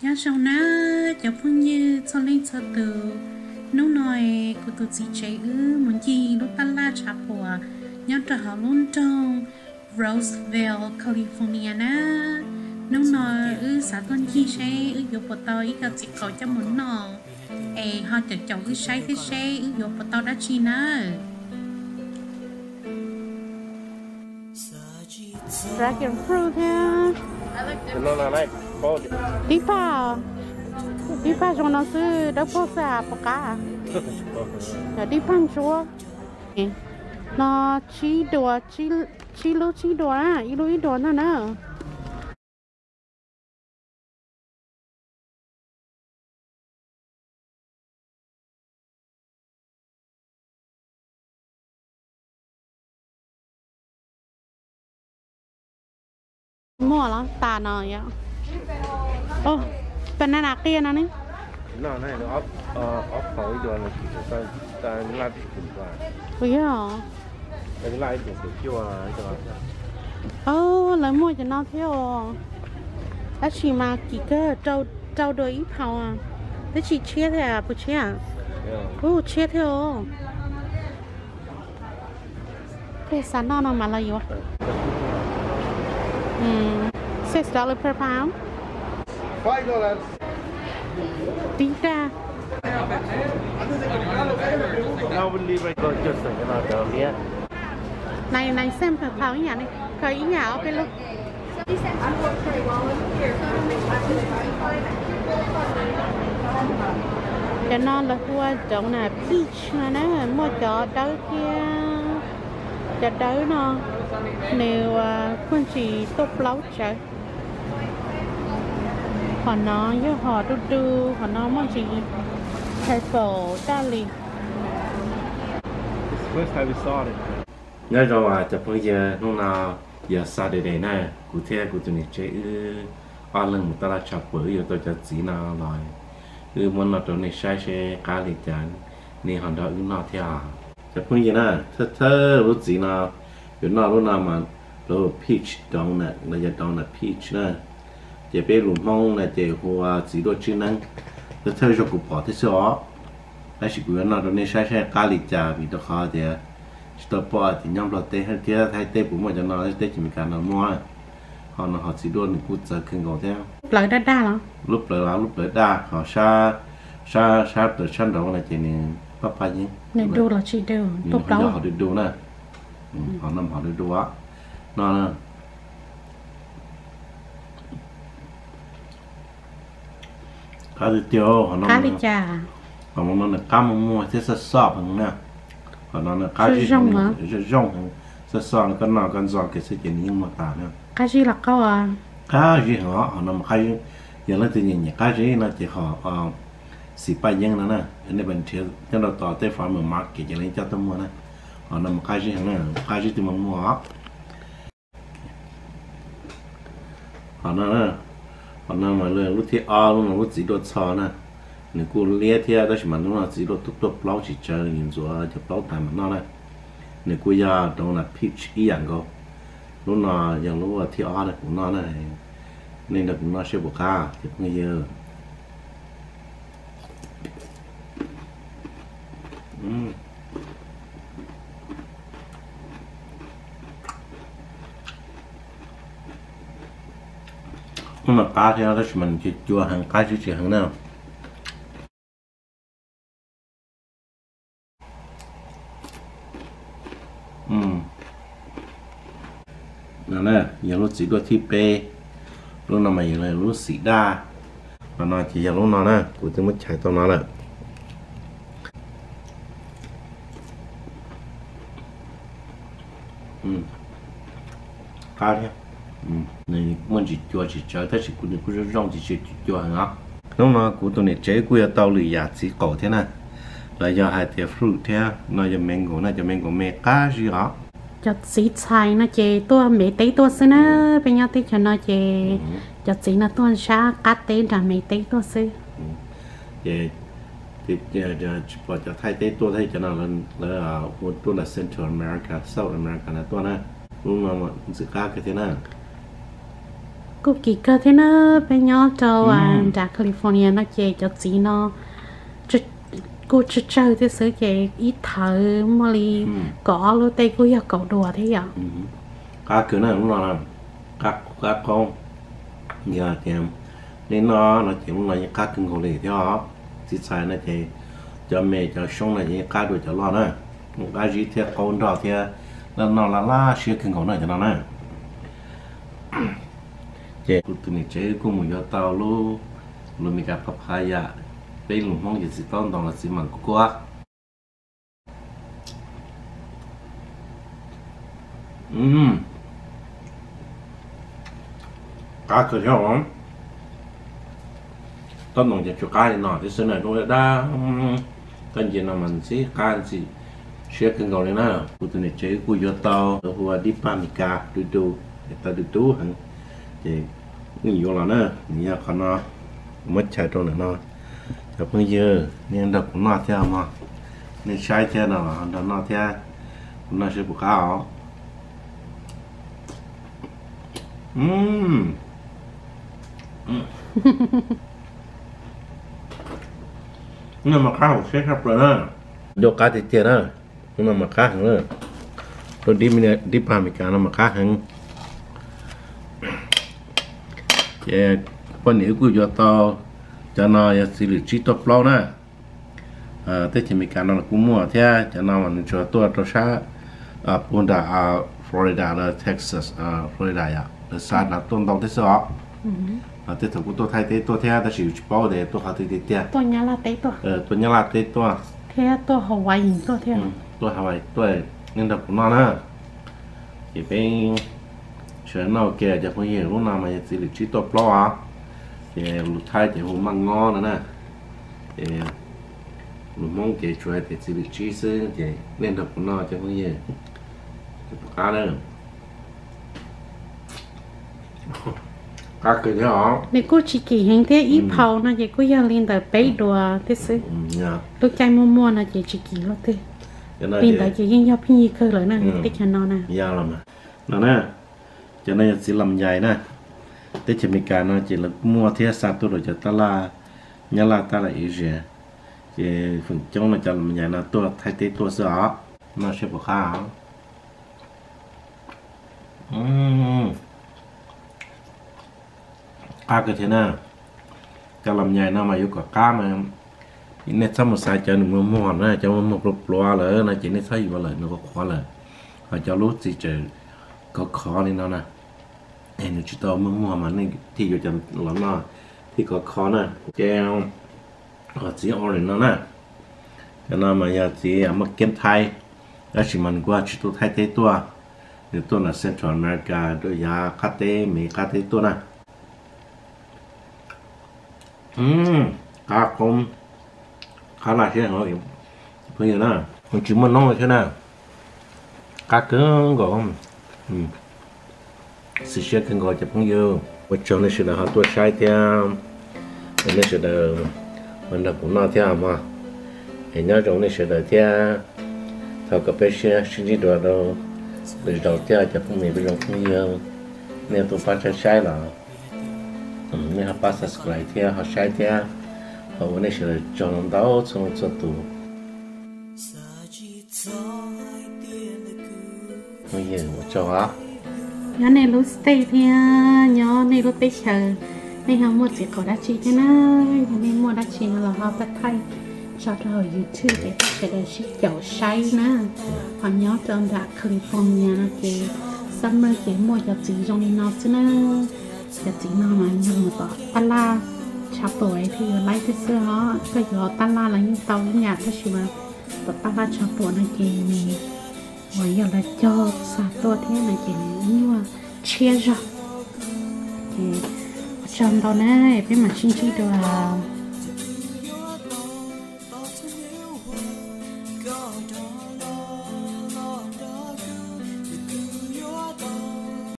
nhớ sau ná cho phong như cho lên cho từ nấu nồi của tụi chị chạy muốn gì lúc ta la chả bùa nhớ trở họ luôn trong Roseville, California ná nấu nồi xã tuân chi sẽ dục bột tàu cái chị cầu cho muốn nọ họ chọn chọn sai thế sẽ dục bột tàu đã chi ná Dragon fruit ha. Nó là này, có đi pa cho nó sư đó có xa bọc cá. Đi pan chúa. Nó chỉ đùa chỉ đùa á, ít đùa nữa. Mua lắm, tà nọ vậy. Ô, bên này là kia nó này. nó này nó ốp khẩu rồi là chỉ ta lại chuyển qua. Bây giờ. Cái lại chuyển từ chua Ô, lấy mua cho nó theo. Đã chỉ mà kỹ cơ trâu đôi ít hào à. Thế chỉ chia thế à, bố chia à? Ô, chia theo. Cái sản nó mà là gì vậy? $6 per pound. $5. Tita. Now we leave right go just like nó down here. Này xem per pound nhà này. Khởi ý nhà ở cái lúc. Cho nó là hoa trộn là peach mà nó mua chợ tới kia. Chợ tới nó. Nếu con chỉ tốt lâu trời. Họ nó với họ đu họ nó mong gì thay phổ ta liền. First time we saw it. Nhớ rồi à, chụp bây giờ lúc nào giờ xa để này, cụ thể cụ tụi này chơi ăn lần một ta là chọc bữa giờ tôi cho chỉ nào rồi, muốn nó tụi này sai sẽ cá lịch chán, nên họ đó nó theo. Chụp bây giờ nè, thơ lúc chỉ nào, lúc nào mà lúc peach đong nè, là giờ đong là peach nè. Chỉ biết lùm mong là chỉ hoa chỉ đôi chức năng, tôi thấy cho cụ bỏ thế sao, là chỉ quyền nào đó nên sai cá lịch chả vì đó khó thì, tôi bỏ thì nhóm lọt tê hơn kia thay tê cũng mà cho nó tê chỉ mình cả nó mua, họ chỉ đôi những cút giờ kinh ngộ theo. Lợi đa lắm. Lúc lợi đa họ sa từ sân đó là chỉ nên bắt phải nhé. Nên đu là chỉ đu, tốt đâu. Họ đi đu nè, họ đi đu á, nó cá đi tiêu họ cá đi chả họ nó là cá mua thế sao sọp hơn nè họ nó là cá gì rong sao sọp cái nào cái giò cái sự kiện nhưng mà ta nè cá gì là câu à cá gì họ nó mà cái giờ nó tự nhiên cá gì nó chỉ họ xì bay nhân nữa nè nên bên trên cho nó tỏ tới farm market cho nên cho tôi mua nè họ nó mà cá gì nè cá gì thì mình mua họ nó còn nào mà lúc thì lúc nào lúc chỉ đốt xò nè, nếu cô lia thì đó chỉ mà lúc nào chỉ đốt tục lâu chỉ chờ nhìn rồi chụp lâu tại mà nó nè, nếu cô giờ đâu là peach ý dạng cô, lúc nào dạng lúc thì này cũng nó này, nên là cũng nó sẽ bổ ca chụp ngay giờ, nhưng mà cá thì nó chỉ mình chỉ chua hàng cá chỉ hàng nào nè giờ lúc chỉ có thi pe lúc nào mà giờ là lúc xì đa và nó chỉ giờ lúc nào nè của tôi mới chạy tao nó là cá đi này muốn chỉ cho thấy chỉ cũng rong chỉ chua hả lúc nào của tôi này chế của tao lười giả chỉ cổ thế này là do hai tiệp fruit thế nó giờ mango nó giờ mango mẹ cá gì hả cho xí xài nó chè tua mẹ tấy tua xí nó bây giờ tấy cho nó chè cho xí nó tua xa cắt tấy ra mẹ tấy tua xí chè thì giờ bỏ cho thay tấy tua thay cho nó là tua là Central America South America là tua này lúc nào mà sự khác cái thế nào cô kỳ cơ thế nó bên nhau cho đã California nó chơi cho chị nó cô chơi thế sự chơi ít thở mà đi có lúc tây cô giờ cậu đùa thế vậy cá cứ này cũng là cá con nhà tiền nên nó chỉ là những cá cứng hồ lì thế đó chỉ sai này thì cho mẹ cho xong là những cá đuổi cho lo nữa một cái gì thì con đó thì nó là xíu cứng hồ này cho nó nè chế tụi mình chế cũng muốn cho tao luôn mình gặp các hai ya đây là mong gì tao đồng là gì mà quá cá cơ chứ không tao đồng cho cho cá thì nọ thì xưa này nó đã cái gì nào mình xí cá gì xíu cứng hồ này nè tụi mình chế cũng cho tao hoa đi pamica đu ta đu hẳn thì nhiều là nữa nhiều con nó mất chạy trong nó cho bây giờ nên đập nó theo mà nên sai theo nó theo nó sẽ buộc áo nhưng mà cá sẽ hấp rồi đó do cá thì tiền đó nhưng mà cá nữa tôi đi làm cái nó mà cá hàng cái phần yếu của tao cho nó xử lý chi tiết lâu nè thế thì mình làm nó cũng mua thế cho nó mình cho tôi sa Ponda Florida là Texas Florida ya là sa là tôn đông thế sao thế thằng của tôi thay thế tôi theo ta sử dụng bao để tôi học từ từ từ tôi nhớ là thế tôi nhớ là thế tôi thế tôi Hawaii tôi theo tôi Hawaii tôi nên đọc của nó nè thì bên chuyện nào kể cho mọi người lúc nào mà xử lý chi tiết lâu à thì lúc thay thì hôm mang ngon nữa nè thì lúc mong kể chuyện thì xử lý chi sớm thì nên đọc của nó cho mọi người cá nữa cá cười thế hả? Nếu cô chỉ kỳ hình thế ít phao nó chỉ cô giờ lên tới bảy đùa thế sự lúc chạy mua nó chỉ kỳ lúc thế bên đấy chỉ riêng nhau phi cơเลยnè tích cho nó nè giao làm nó nè cho nên chỉ làm dài nè thế chỉ mình cả nó chỉ là mua thiết sát tôi rồi cho ta là nhớ là ta là ý gì thì phần trong là cho làm dài là tôi thay thế tôi sợ nó sẽ bỏ khá cá cái thế nào cho làm dài nó mà yêu cả cá mà nên sao một sai cho nó mua nó cho một lục loa là nó chỉ nên sai vào lại nó có khó là và cho lúc gì trời có khó nên nó nè em nó chỉ tao mua mà nên thì vô chân lắm nó thì có khó nè treo ở chỉ ở nó nè cho nên mà giờ chỉ mà kiếm thay đó chỉ mình qua chỉ tôi thay thế tôi để tôi là Central America rồi ya cắt thế mấy cắt thế tôi nè cá con khá là thế nào em bây giờ nè còn chỉ muốn nói thế nào cá cứng gõ sự sẽ cần gọi cho phong yêu và cho nên sẽ là họ tôi sai theo nên sẽ là mình đã cũng nói theo mà thì nhớ trong này sẽ là theo thầu cà phê sẽ xin đi đồ đâu để đầu theo cho phong mình bây giờ phong yêu nên tôi phát sai là nên họ bắt subscribe theo họ sai theo họวันนี้是叫人到从这读，我叫啊。nhớ này lúc stay thì nhớ này lúc tết chờ này họ mua chỉ có đá chi thế nào nên mua đá chi là họ bắt thay cho ra ở YouTube để sẽ để ship dầu say nè họ nhớ trong đã California thì summer thì mua cho chị trong nó chứ nè cho chị nó mà nhưng mà tỏ ta la chào tuổi thì lấy cái xưa họ cái giờ ta la là những tàu những nhà thế chứ mà ta la chào tuổi này thì bây giờ là cho xa tôi thế này chỉ nhưng mà chia ra thì trong đó này bên mà xin chi được là